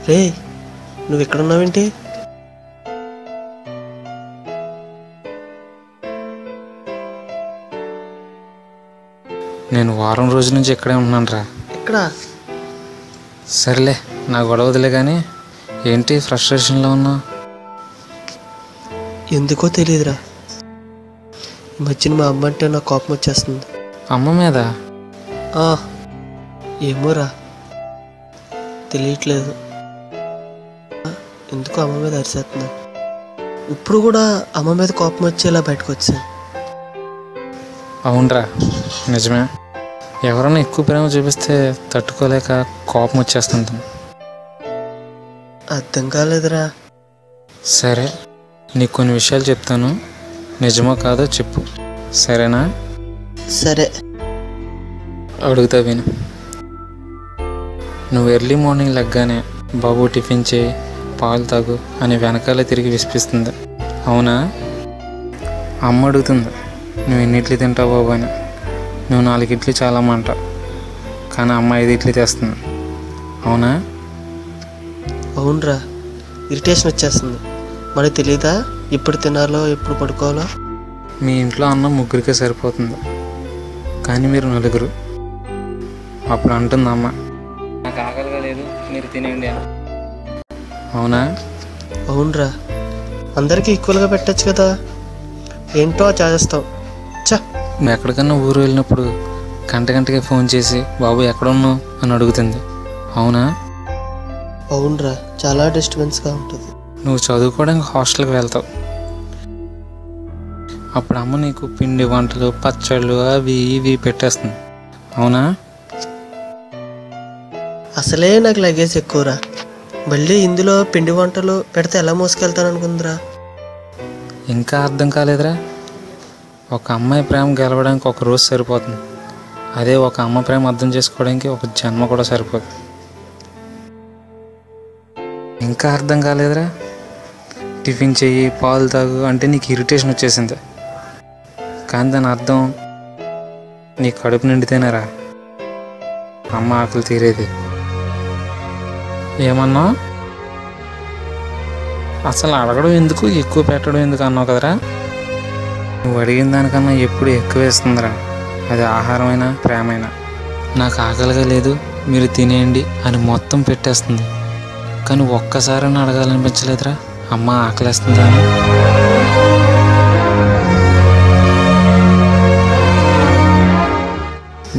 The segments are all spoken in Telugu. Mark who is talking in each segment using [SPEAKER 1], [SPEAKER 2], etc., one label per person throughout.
[SPEAKER 1] రే, నువ్వు ఎక్కడున్నావేంటి?
[SPEAKER 2] నేను వారం రోజుల నుంచి ఇక్కడే ఉన్నాను రా.
[SPEAKER 1] ఎక్కడ?
[SPEAKER 2] సరేలే, నా గొడవ వదిలే కానీ ఏంటి ఫ్రస్ట్రేషన్లో ఉన్నావు?
[SPEAKER 1] ఎందుకో తెలియదురా, ఈ మధ్యన మా అమ్మ అంటే నాకు కోపం వచ్చేస్తుంది.
[SPEAKER 2] అమ్మ మీద?
[SPEAKER 1] ఏమోరా, తెలియట్లేదు. ఎందుకు అమ్మ మీద అరిసేస్తున్నా. ఇప్పుడు కూడా అమ్మ మీద కోపం వచ్చి ఇలా బయటకు వచ్చాను.
[SPEAKER 2] అవునరా, నిజమే. ఎవరైనా ఎక్కువ ప్రేమ చూపిస్తే తట్టుకోలేక కోపం వచ్చేస్తుంటాం.
[SPEAKER 1] అర్థం కాలేదురా.
[SPEAKER 2] సరే, నీకు కొన్ని విషయాలు చెప్తాను, నిజమో కాదో చెప్పు, సరేనా?
[SPEAKER 1] సరే,
[SPEAKER 2] అడుగుతా విను. నువ్వు ఎర్లీ మార్నింగ్ లెగ్గానే బాబు టిఫిన్ చేయి, పాలు తాగు అని వెనకాలే తిరిగి విసిపిస్తుంది, అవునా? అమ్మ అడుగుతుంది, నువ్వు ఎన్ని ఇడ్లీ తింటావు బాబు అని. నువ్వు 4 ఇడ్లీ చాలా అంటావు, కానీ అమ్మ 5 ఇడ్లీ తెస్తుంది, అవునా?
[SPEAKER 1] అవునరా, ఇరిటేషన్ వచ్చేస్తుంది. మనకు తెలియదా ఎప్పుడు తినాలో ఎప్పుడు పడుకోవాలో?
[SPEAKER 2] మీ ఇంట్లో అన్నం 3కే సరిపోతుంది, కానీ మీరు 4. అప్పుడు అంటుంది అమ్మ, నాకు ఆకలిగా లేదు, మీరు తినేయండి అని, అవునా?
[SPEAKER 1] అవునరా, అందరికీ ఈక్వల్గా పెట్టచ్చు కదా, ఏంటో చేస్తావు.
[SPEAKER 2] నువ్వు ఎక్కడికన్నా ఊరు వెళ్ళినప్పుడు గంటకే ఫోన్ చేసి బాబు ఎక్కడున్నావు అని అడుగుతుంది, అవునా?
[SPEAKER 1] అవునరా, చాలా డిస్టర్బెన్స్గా ఉంటుంది.
[SPEAKER 2] నువ్వు చదువుకోవడానికి హాస్టల్కి వెళ్తావు, అప్పుడు అమ్మ నీకు పిండి వంటలు పచ్చళ్ళు అవి ఇవి పెట్టేస్తుంది, అవునా?
[SPEAKER 1] అసలే నాకు లగేజ్ ఎక్కువరా, మళ్ళీ ఇందులో పిండి వంటలు పెడితే ఎలా మోసుకెళ్తాను అనుకుందిరా.
[SPEAKER 2] ఇంకా అర్థం కాలేదురా? ఒక అమ్మాయి ప్రేమ గెలవడానికి 1 రోజు సరిపోతుంది, అదే ఒక అమ్మ ప్రేమ అర్థం చేసుకోవడానికి 1 జన్మ కూడా సరిపోతుంది. ఇంకా అర్థం కాలేదురా? టిఫిన్ చెయ్యి, పాలు తాగు అంటే నీకు ఇరిటేషన్ వచ్చేసింది, కానీ దాని అర్థం నీ కడుపు నిండితేనేరా అమ్మ ఆకలి తీరేది. ఏమన్నా? అసలు అడగడం ఎందుకు, ఎక్కువ పెట్టడం ఎందుకు అన్నావు కదరా? నువ్వు అడిగిన దానికన్నా ఎప్పుడు ఎక్కువ వేస్తుందిరా, అది ఆహారమైనా ప్రేమైనా. నాకు ఆకలిగా లేదు, మీరు తినేయండి అని మొత్తం పెట్టేస్తుంది, కానీ ఒక్కసారైనా అడగాలనిపించలేదురా, అమ్మ ఆకలేస్తుందా అని?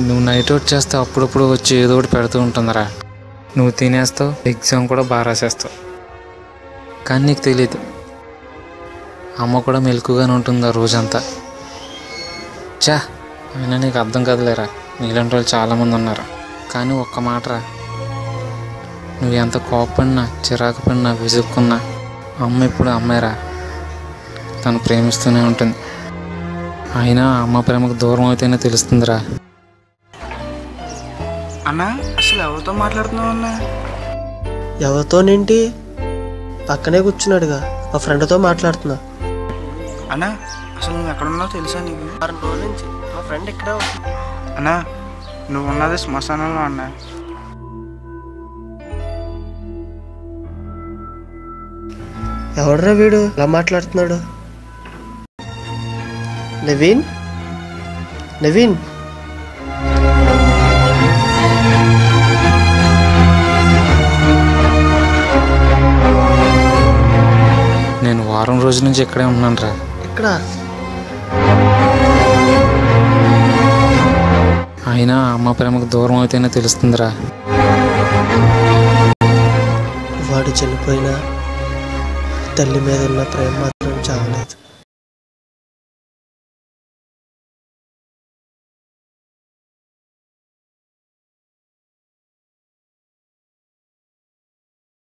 [SPEAKER 2] నువ్వు నైట్ అవుట్ చేస్తే అప్పుడప్పుడు వచ్చి ఏదో ఒకటి పెడుతూ ఉంటుందిరా, నువ్వు తినేస్తావు, ఎగ్జామ్ కూడా బాగా రాసేస్తావు, కానీ నీకు తెలియదు అమ్మ కూడా మెలకుగానే ఉంటుంది ఆ రోజంతా. అయినా నీకు అర్థం కదలేరా, నీలాంటి వాళ్ళు చాలామంది ఉన్నారు. కానీ ఒక్క మాటరా, నువ్వు ఎంత కోపడినా చిరాకు పడినా విసుక్కున్నా అమ్మ ఇప్పుడు అమ్మాయిరా, తను ప్రేమిస్తూనే ఉంటుంది. అయినా అమ్మ ప్రేమకు దూరం అయితేనే తెలుస్తుందిరా.
[SPEAKER 3] అన్నా, అసలు ఎవరితో మాట్లాడుతున్నావు అన్నా?
[SPEAKER 1] ఎవరితోనేంటి, పక్కనే కూర్చున్నాడుగా, మా ఫ్రెండ్తో మాట్లాడుతున్నా.
[SPEAKER 3] అన్నా, అసలు నువ్వు ఎక్కడున్నావు తెలుసా నీకు?
[SPEAKER 1] 6 రోజుల నుంచి మా ఫ్రెండ్ ఇక్కడే ఉంటుంది.
[SPEAKER 3] అన్నా, నువ్వు ఉన్నది శ్మశానంలో అన్నా.
[SPEAKER 1] ఎవడరా వీడు ఇలా మాట్లాడుతున్నాడు? నవీన్, నవీన్,
[SPEAKER 2] నేను వారం రోజుల నుంచి ఇక్కడే ఉన్నాను రా.
[SPEAKER 1] ఎక్కడ?
[SPEAKER 2] అయినా అమ్మ ప్రేమకు దూరం అయితేనే తెలుస్తుందిరా.
[SPEAKER 1] వాడు చనిపోయినా తల్లి మీద ఉన్న ప్రేమ మాత్రం చావలేదు.